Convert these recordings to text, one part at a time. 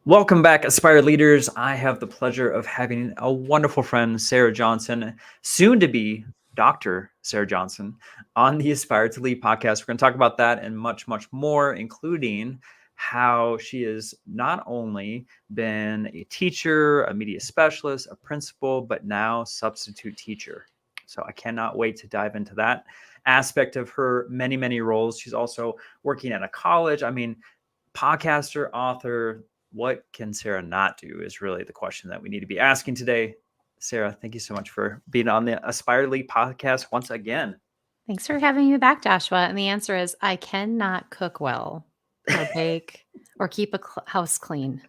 Welcome back, Aspired Leaders. I have the pleasure of having a wonderful friend, Sarah Johnson, soon to be Dr. Sarah Johnson, on the Aspire to Lead podcast. We're going to talk about that and much, much more, including how she has not only been a teacher, a media specialist, a principal, but now substitute teacher. So I cannot wait to dive into that aspect of her many, many roles. She's also working at a college. Podcaster, author, what can Sarah not do is really the question that we need to be asking today. Sarah, thank you so much for being on the Aspire to Lead podcast once again. Thanks for having me back, Joshua. And the answer is I cannot cook well or bake or keep a house clean.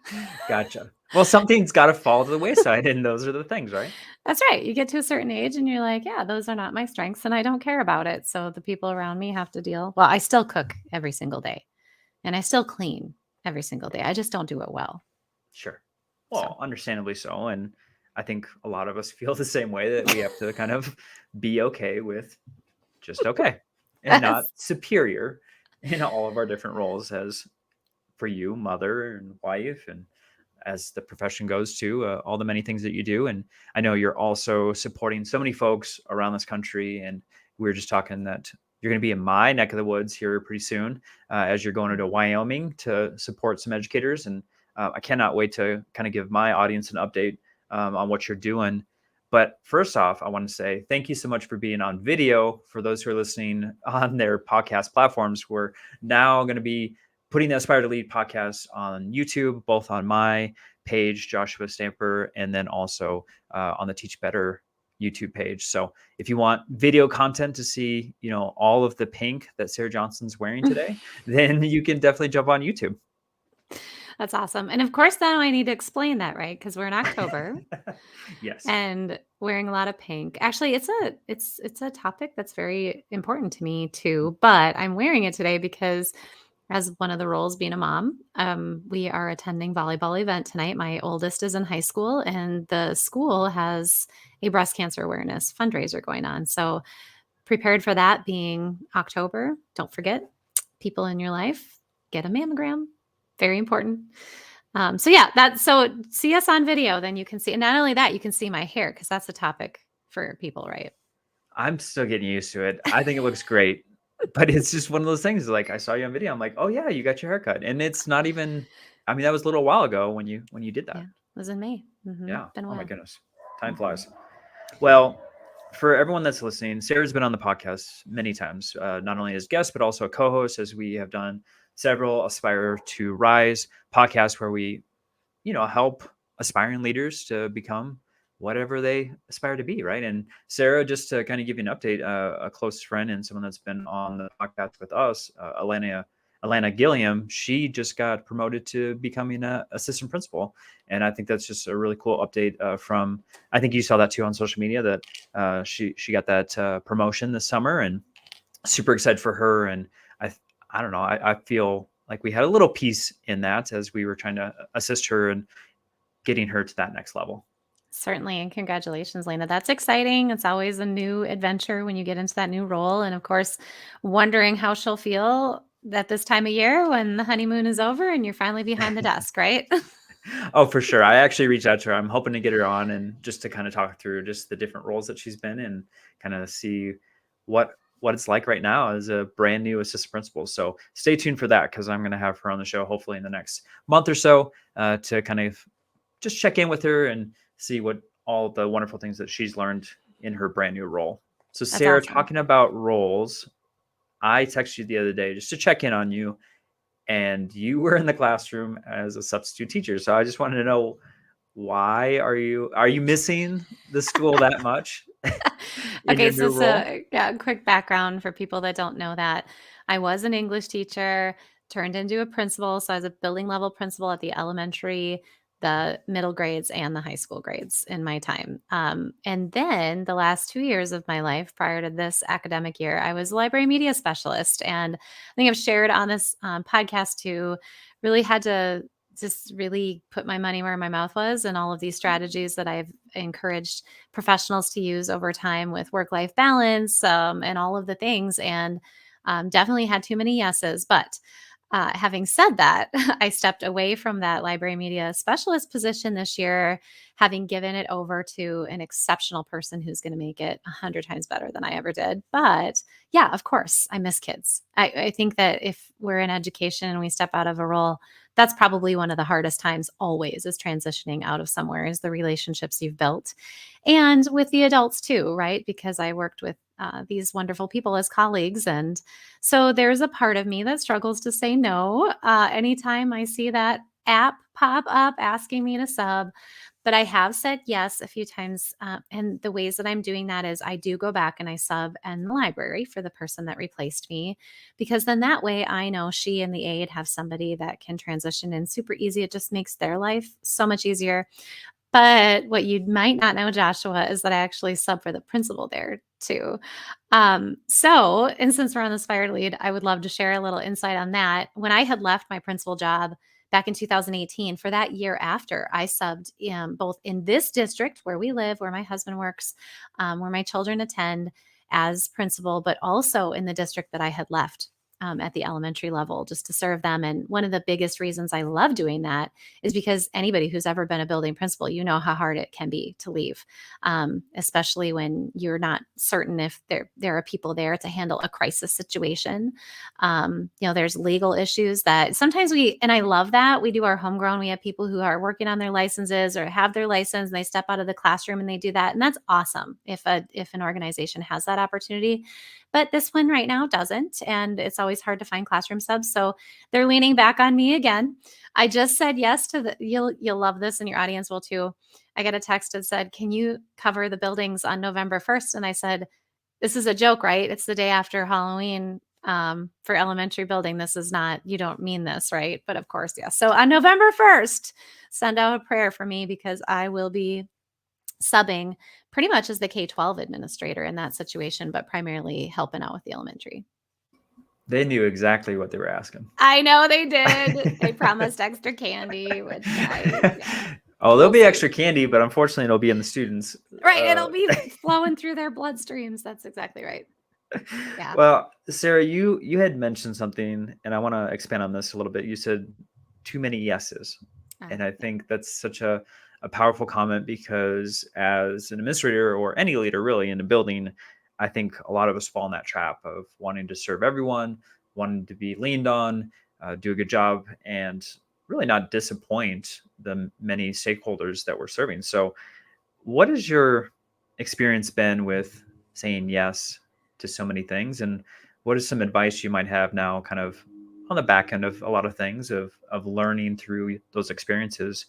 Gotcha. Well, something's got to fall to the wayside, and those are the things, right? That's right. You get to a certain age and you're like, yeah, those are not my strengths and I don't care about it. So the people around me have to deal. Well, I still cook every single day and I still clean every single day. I just don't do it well. Sure. So, Well, understandably so. And I think a lot of us feel the same way, that we have to kind of be okay with just okay and not superior in all of our different roles, as for you, mother and wife, and as the profession goes to all the many things that you do. And I know you're also supporting so many folks around this country. And we were just talking that you're going to be in my neck of the woods here pretty soon, as you're going into Wyoming to support some educators. And I cannot wait to kind of give my audience an update on what you're doing. But first off, I want to say thank you so much for being on video. For those who are listening on their podcast platforms, we're now going to be putting the Aspire to Lead podcast on YouTube, both on my page, Joshua Stamper, and then also on the Teach Better YouTube page. So if you want video content to see, all of the pink that Sarah Johnson's wearing today, then you can definitely jump on YouTube. that's awesome. And of course, now I need to explain that, right? Because we're in October. Yes. And wearing a lot of pink. Actually, it's a topic that's very important to me too, but I'm wearing it today because as one of the roles being a mom, we are attending volleyball event tonight. My oldest is in high school and the school has a breast cancer awareness fundraiser going on. So prepared for that being October. Don't forget, people in your life, get a mammogram. Very important. So see us on video, then you can see. And not only that, you can see my hair because that's the topic for people, right? I'm still getting used to it. I think it looks great, but it's just one of those things. Like, I saw you on video. I'm like, oh yeah, you got your haircut, and it's not even. I mean, that was a little while ago when you did that. Yeah, it was in May. Yeah. Been a Oh my while. goodness, time flies. Well, for everyone that's listening, Sarah's been on the podcast many times, not only as guest, but also a co-host, as we have done several Aspire to Rise podcasts where we, help aspiring leaders to become whatever they aspire to be, right? And Sarah, just to kind of give you an update, a close friend and someone that's been on the podcast with us, Alana Gilliam, she just got promoted to becoming an assistant principal. And I think that's just a really cool update from, I think you saw that too on social media, that she got that promotion this summer, and super excited for her. And I don't know, I feel like we had a little piece in that as we were trying to assist her and getting her to that next level. Certainly. And congratulations, Lena. That's exciting. It's always a new adventure when you get into that new role. And of course, wondering how she'll feel at this time of year when the honeymoon is over and you're finally behind the desk, right? Oh, for sure. I actually reached out to her. I'm hoping to get her on and just to kind of talk through just the different roles that she's been in, kind of see what it's like right now as a brand new assistant principal. So stay tuned for that, because I'm going to have her on the show hopefully in the next month or so, to kind of just check in with her and see what all the wonderful things that she's learned in her brand new role. So That's Sarah, awesome. talking about roles, I texted you the other day just to check in on you, and you were in the classroom as a substitute teacher. So I just wanted to know, why are you missing the school that much in Okay, your so new role? quick background for people that don't know that. I was an English teacher, turned into a principal. So I was a building level principal at the elementary, the middle grades, and the high school grades in my time. And then the last 2 years of my life prior to this academic year, I was a library media specialist. And I think I've shared on this podcast too, really had to just really put my money where my mouth was, and all of these strategies that I've encouraged professionals to use over time with work-life balance, and all of the things. And definitely had too many yeses. But Having said that, I stepped away from that library media specialist position this year, having given it over to an exceptional person who's going to make it 100 times better than I ever did. But yeah, of course, I miss kids. I think that if we're in education and we step out of a role, that's probably one of the hardest times always is transitioning out of somewhere is the relationships you've built. And with the adults too, right? Because I worked with these wonderful people as colleagues. And so there's a part of me that struggles to say no anytime I see that app pop up asking me to sub. But I have said yes a few times. And the ways that I'm doing that is I do go back and I sub in the library for the person that replaced me, because then that way I know she and the aide have somebody that can transition in super easy. It just makes their life so much easier. But what you might not know, Joshua, is that I actually sub for the principal there too. And since we're on this fire lead, I would love to share a little insight on that. When I had left my principal job back in 2018, for that year after, I subbed both in this district where we live, where my husband works, where my children attend as principal, but also in the district that I had left. At the elementary level, just to serve them. And one of the biggest reasons I love doing that is because anybody who's ever been a building principal, you know how hard it can be to leave, especially when you're not certain if there are people there to handle a crisis situation. There's legal issues that sometimes and I love that we do our homegrown. We have people who are working on their licenses or have their license and they step out of the classroom and they do that. And that's awesome if an organization has that opportunity. But this one right now doesn't. And it's always hard to find classroom subs. So they're leaning back on me again. I just said yes to you'll love this and your audience will too. I got a text that said, can you cover the buildings on November 1st? And I said, this is a joke, right? It's the day after Halloween for elementary building. This is not, you don't mean this, right? But of course, yes. So on November 1st, send out a prayer for me because I will be subbing pretty much as the K-12 administrator in that situation, but primarily helping out with the elementary. They knew exactly what they were asking. I know they did. They promised extra candy, which Oh, there'll be extra candy, but unfortunately it'll be in the students. Right. It'll be flowing through their bloodstreams. That's exactly right. Yeah. Well, Sarah, you had mentioned something, and I want to expand on this a little bit. You said too many yeses. And I think that's such a powerful comment because as an administrator or any leader really in a building, I think a lot of us fall in that trap of wanting to serve everyone, wanting to be leaned on, do a good job, and really not disappoint the many stakeholders that we're serving. So what has your experience been with saying yes to so many things? And what is some advice you might have now kind of on the back end of a lot of things of learning through those experiences?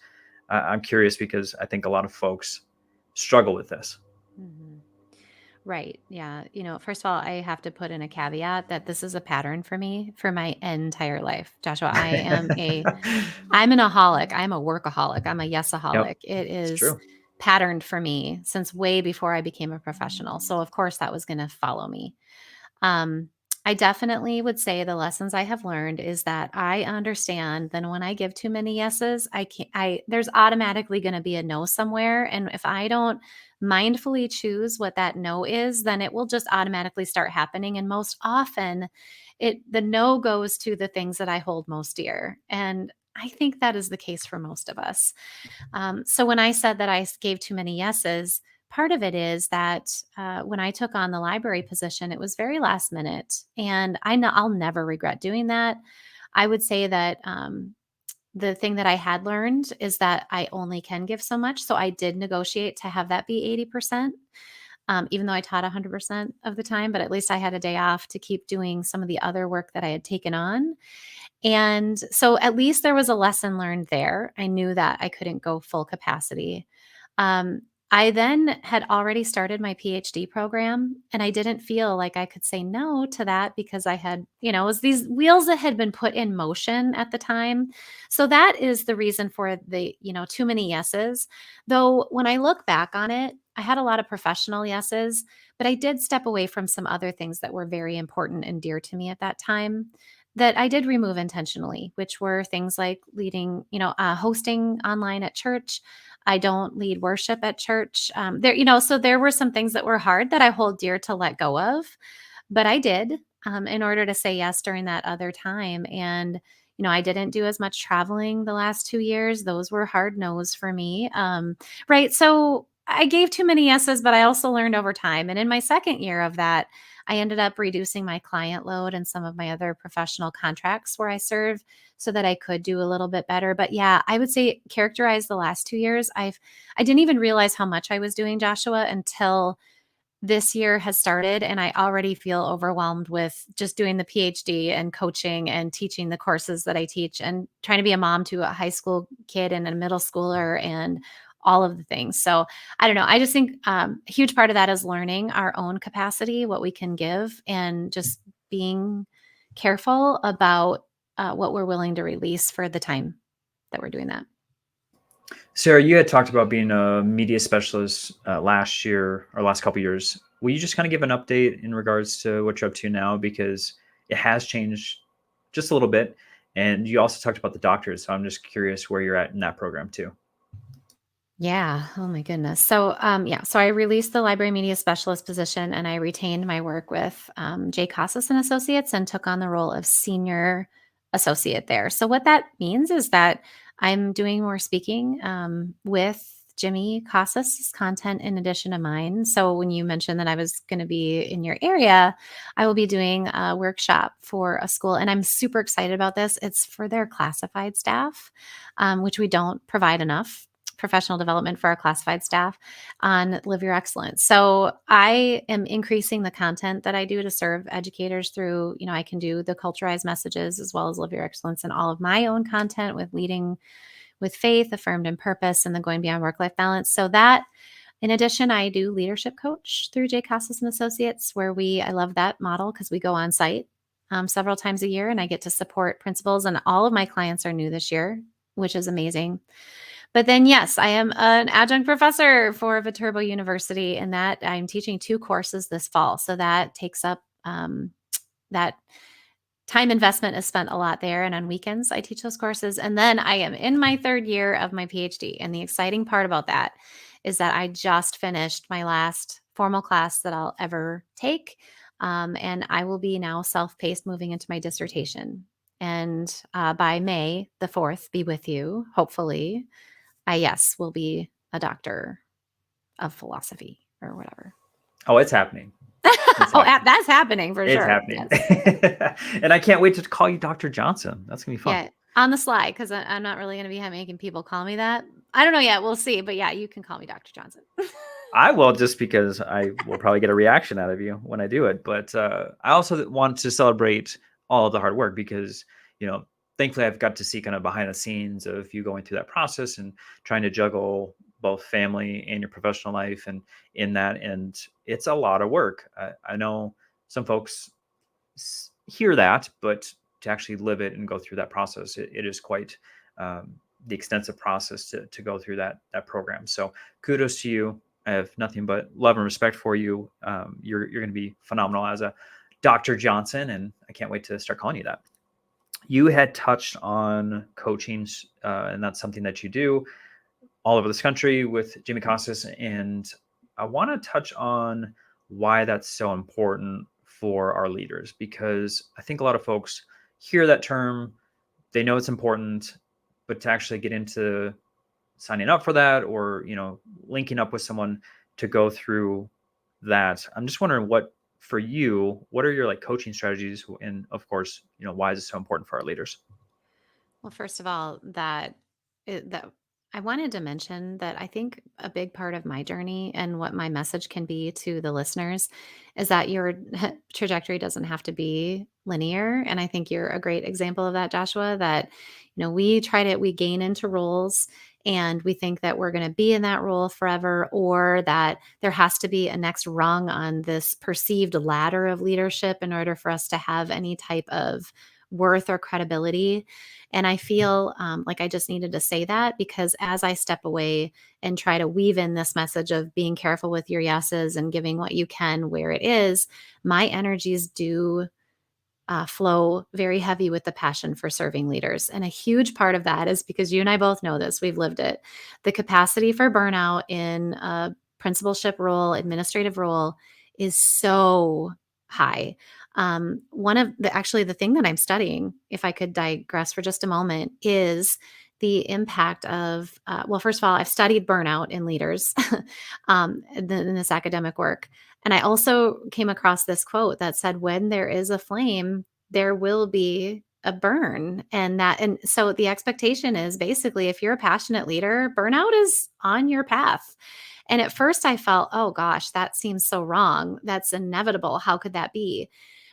I'm curious because I think a lot of folks struggle with this. Mm-hmm. Right. Yeah. First of all, I have to put in a caveat that this is a pattern for me for my entire life. Joshua, I'm an aholic. I'm a workaholic. I'm a Yep, yesaholic. It it's is true. patterned for me since way before I became a professional. So of course that was going to follow me. Um, I definitely would say the lessons I have learned is that I understand that when I give too many yeses, there's automatically going to be a no somewhere. And if I don't mindfully choose what that no is, then it will just automatically start happening. And most often the no goes to the things that I hold most dear. And I think that is the case for most of us. So when I said that I gave too many yeses, part of it is that when I took on the library position, it was very last minute, and I know I'll never regret doing that. I would say that the thing that I had learned is that I only can give so much. So I did negotiate to have that be 80%, even though I taught 100% of the time, but at least I had a day off to keep doing some of the other work that I had taken on. And so at least there was a lesson learned there. I knew that I couldn't go full capacity. Um, I then had already started my PhD program, and I didn't feel like I could say no to that because I had, it was these wheels that had been put in motion at the time. So that is the reason for the, too many yeses. Though when I look back on it, I had a lot of professional yeses, but I did step away from some other things that were very important and dear to me at that time that I did remove intentionally, which were things like leading, hosting online at church. I don't lead worship at church. So there were some things that were hard that I hold dear to let go of, but I did in order to say yes during that other time. And I didn't do as much traveling the last 2 years. Those were hard no's for me. Right. So I gave too many yeses, but I also learned over time. And in my second year of that, I ended up reducing my client load and some of my other professional contracts where I serve so that I could do a little bit better. But yeah, I would say characterize the last 2 years. I didn't even realize how much I was doing, Joshua, until this year has started, and I already feel overwhelmed with just doing the PhD and coaching and teaching the courses that I teach and trying to be a mom to a high school kid and a middle schooler and all of the things. So I don't know. I just think a huge part of that is learning our own capacity, what we can give, and just being careful about what we're willing to release for the time that we're doing that. Sarah, you had talked about being a media specialist last year or last couple of years. Will you just kind of give an update in regards to what you're up to now? Because it has changed just a little bit. And you also talked about the doctors. So I'm just curious where you're at in that program too. Yeah. Oh my goodness. So, yeah. So I released the library media specialist position, and I retained my work with J. Casas and Associates and took on the role of senior associate there. So what that means is that I'm doing more speaking with Jimmy Casas' content in addition to mine. So when you mentioned that I was going to be in your area, I will be doing a workshop for a school, and I'm super excited about this. It's for their classified staff, which we don't provide enough professional development for our classified staff on Live Your Excellence. So I am increasing the content that I do to serve educators through, I can do the culturized messages as well as Live Your Excellence and all of my own content with leading with faith, affirmed in purpose, and the going beyond work-life balance. So that, in addition, I do leadership coach through J. Casas and Associates, where I love that model because we go on site several times a year and I get to support principals, and all of my clients are new this year, which is amazing. But then, yes, I am an adjunct professor for Viterbo University, and that I'm teaching 2 courses this fall. So that takes up that time investment is spent a lot there. And on weekends, I teach those courses. And then I am in my 3rd year of my PhD. And the exciting part about that is that I just finished my last formal class that I'll ever take. And I will be now self-paced moving into my dissertation. And by May the 4th, be with you, hopefully. Yes, will be a doctor of philosophy or whatever. Oh, it's happening. That's happening for It's sure. happening. Yes. And I can't wait to call you Dr. Johnson. That's going to be fun. Yeah, on the slide, because I'm not really going to be making people call me that. I don't know yet. We'll see. But yeah, you can call me Dr. Johnson. I will, just because I will probably get a reaction out of you when I do it. But I also want to celebrate all of the hard work because, thankfully I've got to see kind of behind the scenes of you going through that process and trying to juggle both family and your professional life and in that. And it's a lot of work. I know some folks hear that, but to actually live it and go through that process, it is quite the extensive process to go through that program. So kudos to you. I have nothing but love and respect for you. You're going to be phenomenal as a Dr. Johnson, and I can't wait to start calling you that. You had touched on coaching, and that's something that you do all over this country with Jimmy Casas. And I want to touch on why that's so important for our leaders, because I think a lot of folks hear that term, they know it's important, but to actually get into signing up for that or, linking up with someone to go through that, I'm just wondering what are your coaching strategies? And of course, why is it so important for our leaders? Well, first of all, that I wanted to mention that I think a big part of my journey and what my message can be to the listeners is that your trajectory doesn't have to be linear. And I think you're a great example of that, Joshua, that, we gain into roles and we think that we're going to be in that role forever, or that there has to be a next rung on this perceived ladder of leadership in order for us to have any type of worth or credibility. And I feel like I just needed to say that, because as I step away and try to weave in this message of being careful with your yeses and giving what you can where it is, my energies do flow very heavy with the passion for serving leaders. And a huge part of that is because you and I both know this, we've lived it. The capacity for burnout in a principalship role, administrative role is so high. One of the thing that I'm studying, if I could digress for just a moment, is the impact of, well, first of all, I've studied burnout in leaders in this academic work. And I also came across this quote that said, when there is a flame, there will be a burn. And so the expectation is basically, if you're a passionate leader, burnout is on your path. And at first I felt, oh gosh, that seems so wrong. That's inevitable. How could that be?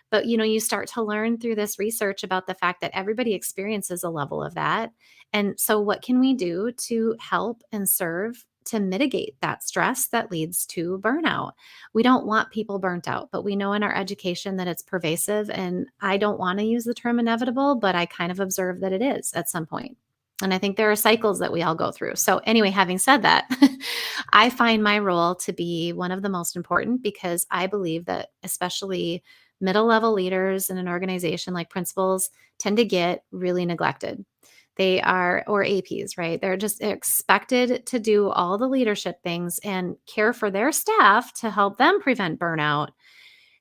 But, you start to learn through this research about the fact that everybody experiences a level of that. And so, what can we do to help and serve to mitigate that stress that leads to burnout? We don't want people burnt out, but we know in our education that it's pervasive. And I don't want to use the term inevitable, but I kind of observe that it is at some point. And I think there are cycles that we all go through. So, anyway, having said that, I find my role to be one of the most important because I believe that, especially middle level leaders in an organization, like principals, tend to get really neglected. They are, or APs, right? They're just expected to do all the leadership things and care for their staff to help them prevent burnout.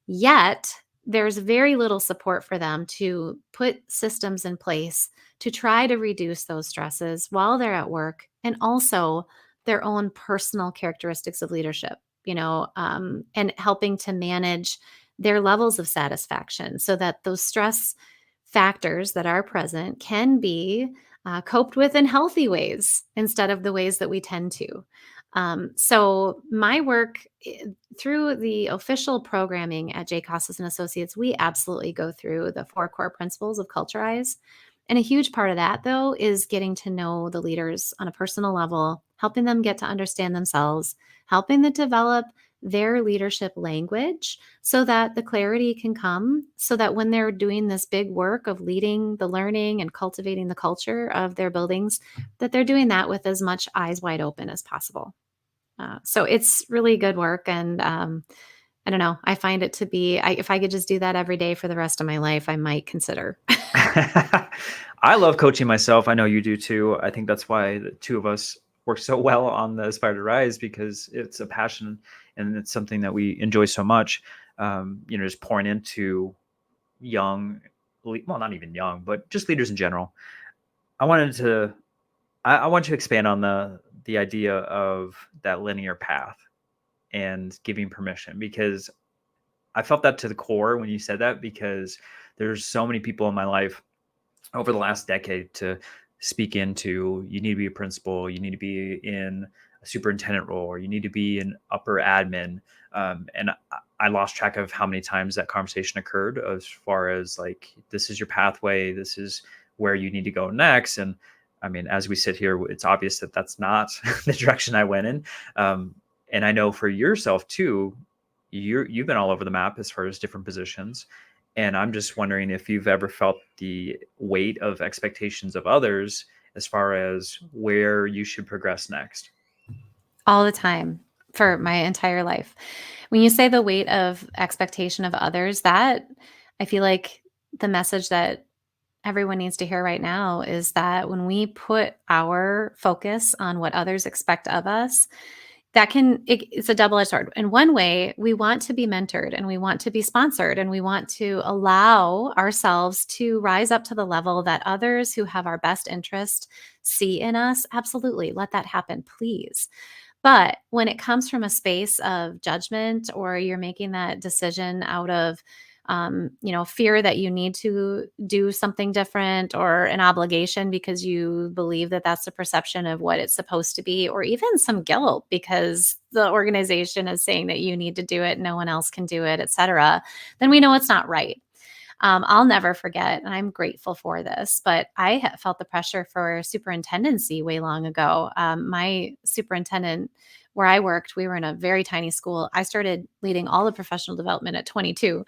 Yet, there's very little support for them to put systems in place to try to reduce those stresses while they're at work, and also their own personal characteristics of leadership, and helping to manage their levels of satisfaction so that those stress factors that are present can be coped with in healthy ways instead of the ways that we tend to. So my work through the official programming at J. Costas and Associates, we absolutely go through the 4 core principles of Culturize. And a huge part of that, though, is getting to know the leaders on a personal level, helping them get to understand themselves, helping them develop their leadership language so that the clarity can come, so that when they're doing this big work of leading the learning and cultivating the culture of their buildings, that they're doing that with as much eyes wide open as possible. So it's really good work. And I don't know, I find it to be, if I could just do that every day for the rest of my life, I might consider. I love coaching myself. I know you do too. I think that's why the two of us work so well on the Aspire to Rise, because it's a passion and it's something that we enjoy so much. Just pouring into young, well, not even young, but just leaders in general. I wanted to, I want to expand on the idea of that linear path and giving permission, because I felt that to the core when you said that, because there's so many people in my life over the last decade to speak into, you need to be a principal, you need to be in a superintendent role, or you need to be an upper admin. And I lost track of how many times that conversation occurred, as far as like, this is your pathway, this is where you need to go next. And I mean, as we sit here, it's obvious that that's not the direction I went in. And I know for yourself too, you've been all over the map as far as different positions. And I'm just wondering if you've ever felt the weight of expectations of others as far as where you should progress next. All the time for my entire life. When you say the weight of expectation of others, that I feel like the message that everyone needs to hear right now is that when we put our focus on what others expect of us, it's a double-edged sword. In one way, we want to be mentored and we want to be sponsored and we want to allow ourselves to rise up to the level that others who have our best interest see in us. Absolutely. Let that happen, please. But when it comes from a space of judgment, or you're making that decision out of fear that you need to do something different, or an obligation because you believe that that's the perception of what it's supposed to be, or even some guilt because the organization is saying that you need to do it, no one else can do it, etc., then we know it's not right. I'll never forget, and I'm grateful for this, but I felt the pressure for superintendency way long ago. My superintendent, where I worked, we were in a very tiny school. I started leading all the professional development at 22,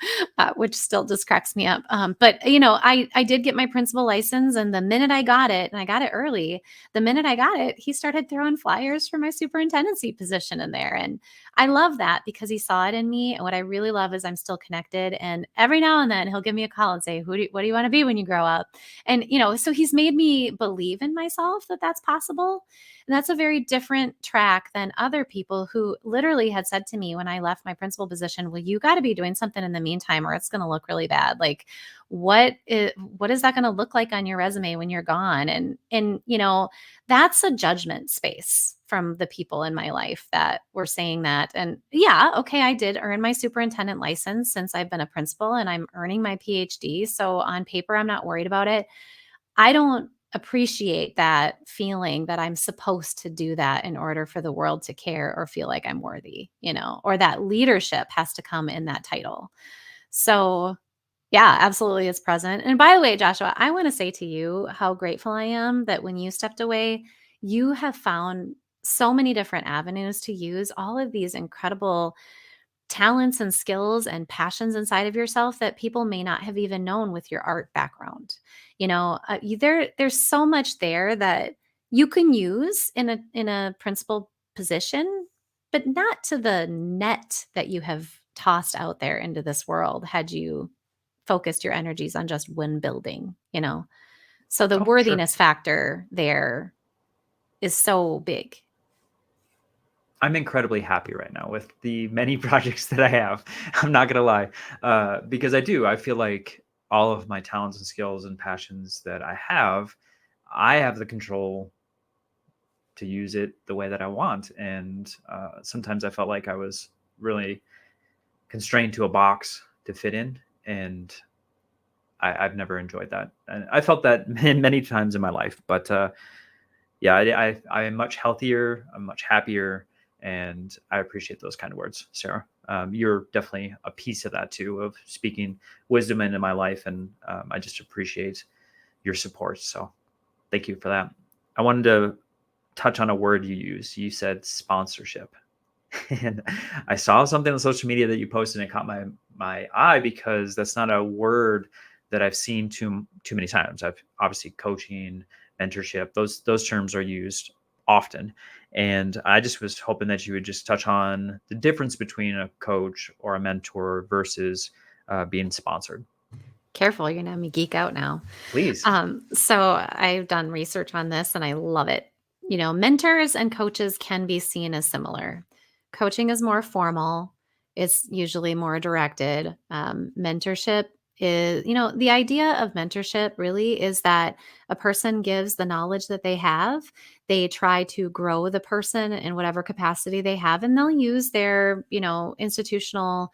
which still just cracks me up. But I did get my principal license, and the minute I got it, and I got it early, the minute I got it, he started throwing flyers for my superintendency position in there. And I love that because he saw it in me. And what I really love is I'm still connected. And every now and then he'll give me a call and say, what do you want to be when you grow up? And, so he's made me believe in myself that that's possible. And that's a very different track than others other people who literally had said to me when I left my principal position, well, you got to be doing something in the meantime or it's going to look really bad. Like what is that going to look like on your resume when you're gone? And that's a judgment space from the people in my life that were saying that. And yeah, okay, I did earn my superintendent license since I've been a principal and I'm earning my PhD. So on paper, I'm not worried about it. I don't appreciate that feeling that I'm supposed to do that in order for the world to care or feel like I'm worthy, or that leadership has to come in that title. So, yeah, absolutely, it's present. And by the way, Joshua, I want to say to you how grateful I am that when you stepped away, you have found so many different avenues to use all of these incredible talents and skills and passions inside of yourself that people may not have even known with your art background. There's so much there that you can use in a principal position, but not to the net that you have tossed out there into this world had you focused your energies. On just win building. So the Oh, sure. worthiness factor there is so big. I'm incredibly happy right now with the many projects that I have. I'm not gonna lie, because I feel like all of my talents and skills and passions that I have the control to use it the way that I want. And sometimes I felt like I was really constrained to a box to fit in, and I've never enjoyed that. And I felt that many times in my life. But yeah, I am much healthier. I'm much happier, and I appreciate those kind of words, Sarah. You're definitely a piece of that too, of speaking wisdom into my life, and I just appreciate your support. So thank you for that. I wanted to touch on a word you used. You said sponsorship. And I saw something on social media that you posted and it caught my eye because that's not a word that I've seen too many times. I've obviously coaching, mentorship, those terms are used often. And I just was hoping that you would just touch on the difference between a coach or a mentor versus being sponsored. Careful, you're gonna have me geek out now. Please. So I've done research on this and I love it. Mentors and coaches can be seen as similar. Coaching is more formal, it's usually more directed. Mentorship is, the idea of mentorship really is that a person gives the knowledge that they have. They try to grow the person in whatever capacity they have, and they'll use their, institutional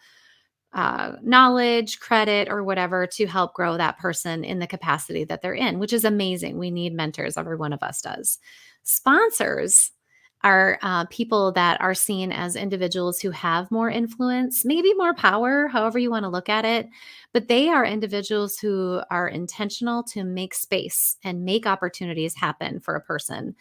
knowledge, credit, or whatever to help grow that person in the capacity that they're in, which is amazing. We need mentors, every one of us does. Sponsors are people that are seen as individuals who have more influence, maybe more power, however you want to look at it. But they are individuals who are intentional to make space and make opportunities happen for a person.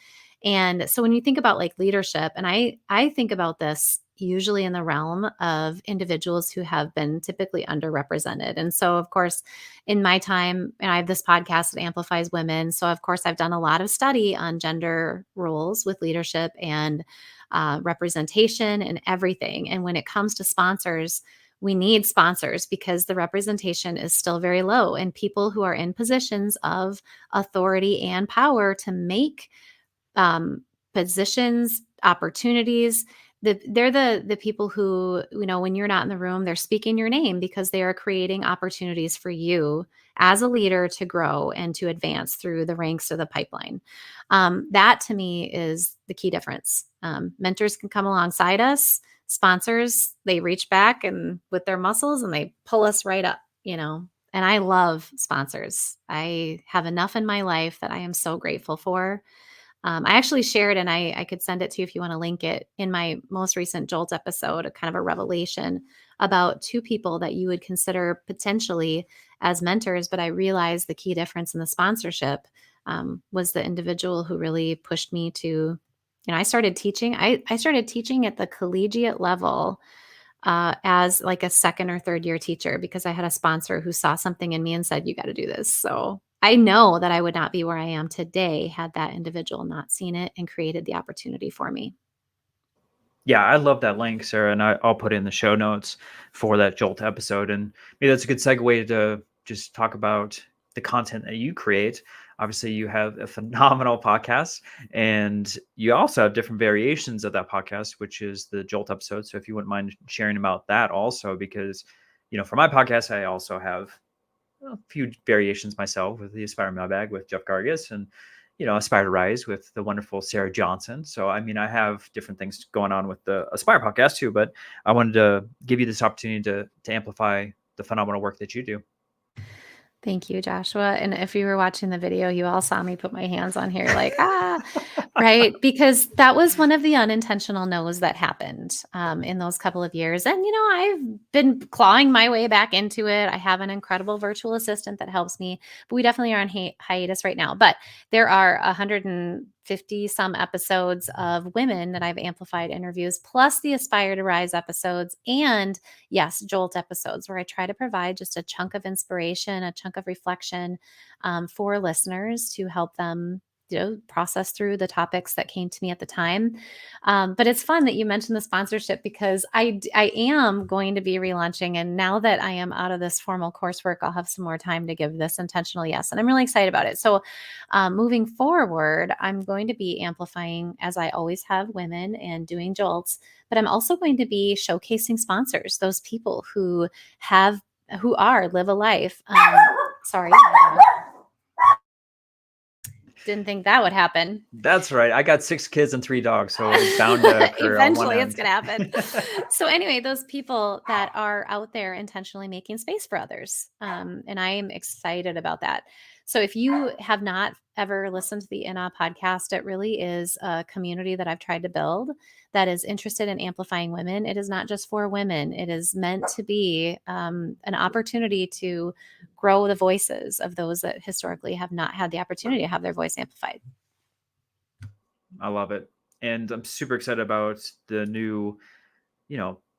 And so when you think about like leadership, and I think about this usually in the realm of individuals who have been typically underrepresented. And so, of course, in my time, and I have this podcast that amplifies women. So, of course, I've done a lot of study on gender roles with leadership and representation and everything. And when it comes to sponsors, we need sponsors because the representation is still very low. And people who are in positions of authority and power to make positions, opportunities. They're the people who, when you're not in the room, they're speaking your name because they are creating opportunities for you as a leader to grow and to advance through the ranks of the pipeline. That to me is the key difference. Mentors can come alongside us. Sponsors, they reach back and with their muscles and they pull us right up. And I love sponsors. I have enough in my life that I am so grateful for. I actually shared, and I could send it to you if you want to link it, in my most recent Jolt episode, a kind of a revelation about two people that you would consider potentially as mentors. But I realized the key difference in the sponsorship was the individual who really pushed me to, I started teaching. I started teaching at the collegiate level as like a second or third year teacher because I had a sponsor who saw something in me and said, you got to do this. So I know that I would not be where I am today had that individual not seen it and created the opportunity for me. Yeah, I love that link, Sarah, and I'll put it in the show notes for that Jolt episode. And maybe that's a good segue to just talk about the content that you create. obviously you have a phenomenal podcast, and you also have different variations of that podcast, which is the Jolt episode. So if you wouldn't mind sharing about that also, because, for my podcast, I also have a few variations myself with the Aspire Mailbag with Jeff Gargas, and Aspire to Rise with the wonderful Sarah Johnson. So I mean, I have different things going on with the Aspire podcast too, but I wanted to give you this opportunity to amplify the phenomenal work that you do. Thank you, Joshua. And if you were watching the video, you all saw me put my hands on here like, right? Because that was one of the unintentional no's that happened in those couple of years. And, I've been clawing my way back into it. I have an incredible virtual assistant that helps me, but we definitely are on hiatus right now. But there are 150 some episodes of women that I've amplified interviews, plus the Aspire to Rise episodes, and yes, Jolt episodes, where I try to provide just a chunk of inspiration, a chunk of reflection for listeners to help them process through the topics that came to me at the time. But it's fun that you mentioned the sponsorship, because I am going to be relaunching. And now that I am out of this formal coursework, I'll have some more time to give this intentional yes. And I'm really excited about it. So moving forward, I'm going to be amplifying, as I always have, women and doing jolts, but I'm also going to be showcasing sponsors, those people who live a life. Sorry. Didn't think that would happen. That's right. I got 6 kids and 3 dogs, so it's bound to occur. Eventually it's going to happen. So anyway, those people that are out there intentionally making space for others. And I am excited about that. So if you have not ever listened to the INA podcast, it really is a community that I've tried to build that is interested in amplifying women. It is not just for women. It is meant to be an opportunity to grow the voices of those that historically have not had the opportunity to have their voice amplified. I love it. And I'm super excited about the new,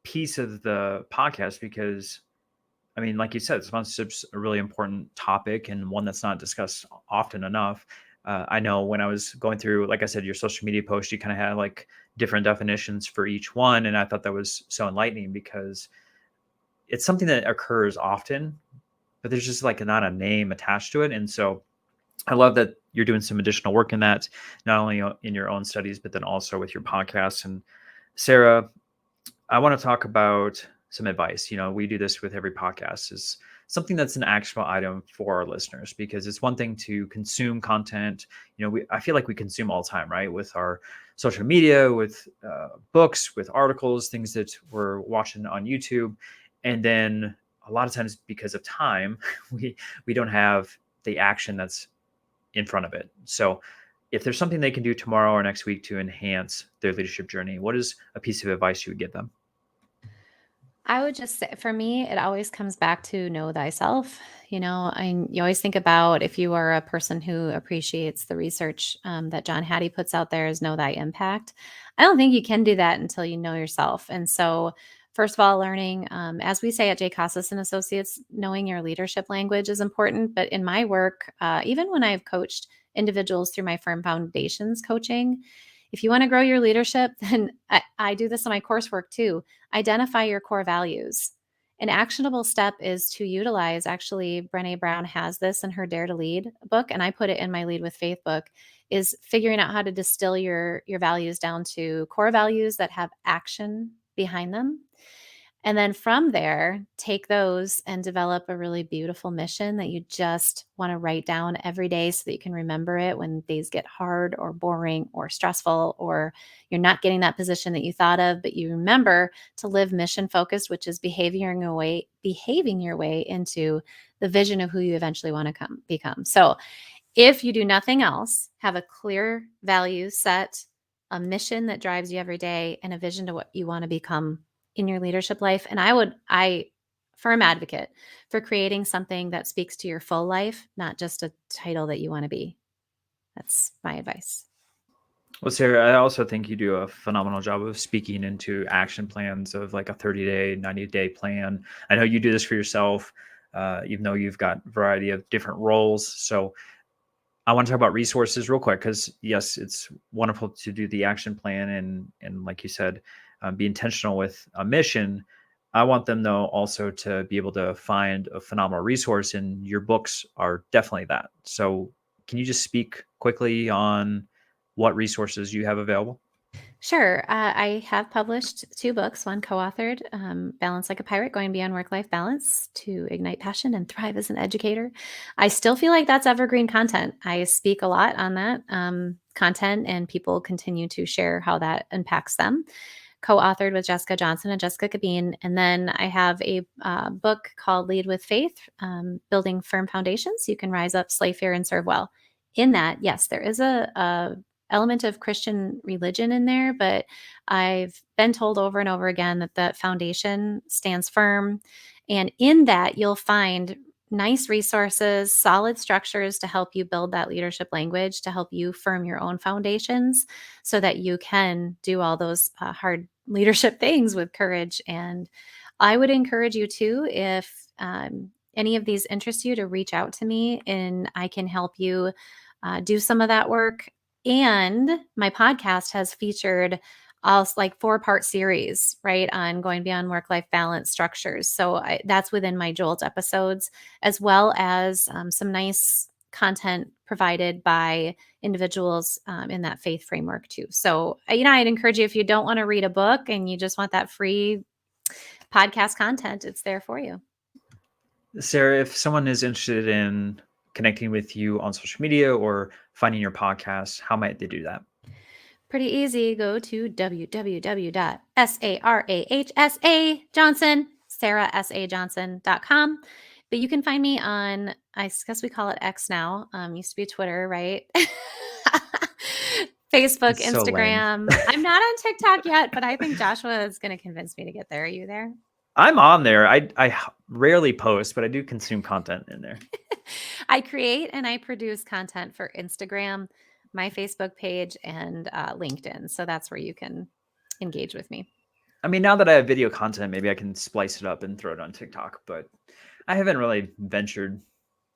piece of the podcast, because I mean, like you said, sponsorship's a really important topic and one that's not discussed often enough. I know when I was going through, like I said, your social media post, you kind of had like different definitions for each one. And I thought that was so enlightening, because it's something that occurs often, but there's just like not a name attached to it. And so I love that you're doing some additional work in that, not only in your own studies, but then also with your podcast. And Sarah, I want to talk about some advice. We do this with every podcast, is something that's an actionable item for our listeners, because it's one thing to consume content. I feel like we consume all the time, right? With our social media, with books, with articles, things that we're watching on YouTube. And then a lot of times, because of time, we don't have the action that's in front of it. So if there's something they can do tomorrow or next week to enhance their leadership journey, what is a piece of advice you would give them? I would just say, for me, it always comes back to know thyself. You always think about, if you are a person who appreciates the research that John Hattie puts out there, is know thy impact. I don't think you can do that until you know yourself. And so, first of all, learning, as we say at J. Casas and Associates, knowing your leadership language is important. But in my work, even when I've coached individuals through my Firm Foundations coaching, if you want to grow your leadership, then I do this in my coursework too. Identify your core values. An actionable step is to utilize, actually, Brené Brown has this in her Dare to Lead book, and I put it in my Lead with Faith book, is figuring out how to distill your values down to core values that have action behind them. And then from there, take those and develop a really beautiful mission that you just want to write down every day, so that you can remember it when days get hard or boring or stressful, or you're not getting that position that you thought of, but you remember to live mission focused, which is behaving your way into the vision of who you eventually want to become. So if you do nothing else, have a clear value set, a mission that drives you every day, and a vision to what you want to become in your leadership life. And firm advocate for creating something that speaks to your full life, not just a title that you want to be. That's my advice. Well, Sarah, I also think you do a phenomenal job of speaking into action plans of like a 30-day, 90-day plan. I know you do this for yourself, even though you've got a variety of different roles. So I want to talk about resources real quick, because yes, it's wonderful to do the action plan and like you said, be intentional with a mission. I want them, though, also to be able to find a phenomenal resource, and your books are definitely that. So can you just speak quickly on what resources you have available? Sure. I have published 2 books, one co-authored, Balance Like a Pirate, Going Beyond Work-Life Balance to Ignite Passion and Thrive as an Educator. I still feel like that's evergreen content. I speak a lot on that content, and people continue to share how that impacts them. Co-authored with Jessica Johnson and Jessica Cabine. And then I have a book called Lead with Faith, Building Firm Foundations. You can rise up, slay fear, and serve well. In that, yes, there is a element of Christian religion in there, but I've been told over and over again that that foundation stands firm. And in that, you'll find nice resources, solid structures to help you build that leadership language, to help you firm your own foundations so that you can do all those hard leadership things with courage. And I would encourage you too, if any of these interest you, to reach out to me and I can help you do some of that work. And my podcast has featured also like 4-part series, right, on going beyond work-life balance structures. So that's within my Jolt episodes, as well as some nice content provided by individuals in that faith framework too. So, I'd encourage you, if you don't want to read a book and you just want that free podcast content, it's there for you. Sarah, if someone is interested in connecting with you on social media or finding your podcast, how might they do that? Pretty easy. Go to www.sarahsajohnson, sarahsajohnson.com. But you can find me on, I guess we call it X now. Used to be Twitter, right? Facebook, It's so lame. Instagram. I'm not on TikTok yet, but I think Joshua is going to convince me to get there. Are you there? I'm on there. I rarely post, but I do consume content in there. I create and I produce content for Instagram, my Facebook page, and LinkedIn. So that's where you can engage with me. I mean, now that I have video content, maybe I can splice it up and throw it on TikTok, but I haven't really ventured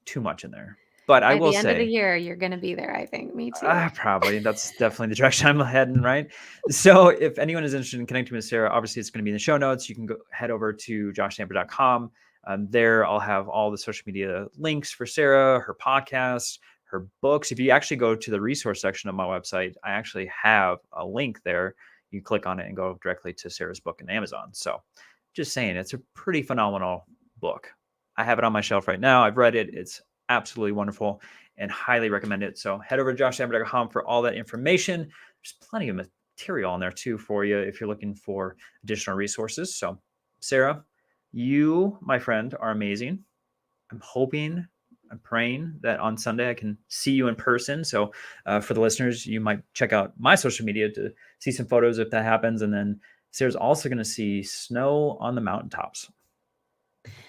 too much in there. But I By will the end of the say, year, you're going to be there, I think. Me too. probably that's definitely the direction I'm heading, right? So if anyone is interested in connecting with Sarah, obviously it's going to be in the show notes. You can go head over to joshstamper.com. There I'll have all the social media links for Sarah, her podcast, her books. If you actually go to the resource section of my website, I actually have a link there. You click on it and go directly to Sarah's book in Amazon. So just saying, it's a pretty phenomenal book. I have it on my shelf right now. I've read it. It's absolutely wonderful and highly recommend it. So head over to joshstamper.com for all that information. There's plenty of material on there too for you if you're looking for additional resources. So Sarah, you, my friend, are amazing. I'm praying that on Sunday I can see you in person. So for the listeners, you might check out my social media to see some photos if that happens. And then Sarah's also going to see snow on the mountaintops.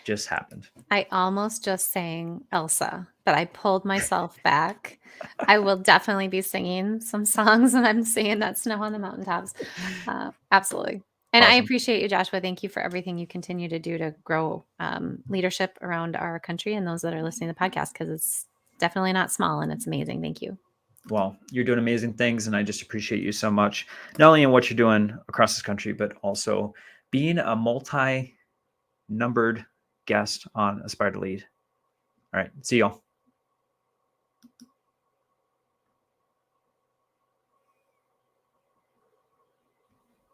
Just happened. I almost just sang Elsa, but I pulled myself back. I will definitely be singing some songs and I'm seeing that snow on the mountaintops. Absolutely. And I Awesome. appreciate you, Joshua. Thank you for everything you continue to do to grow leadership around our country and those that are listening to the podcast, because it's definitely not small and it's amazing. Thank you. Well, you're doing amazing things, and I just appreciate you so much, not only in what you're doing across this country, but also being a multi-numbered guest on Aspire to Lead. All right. See y'all.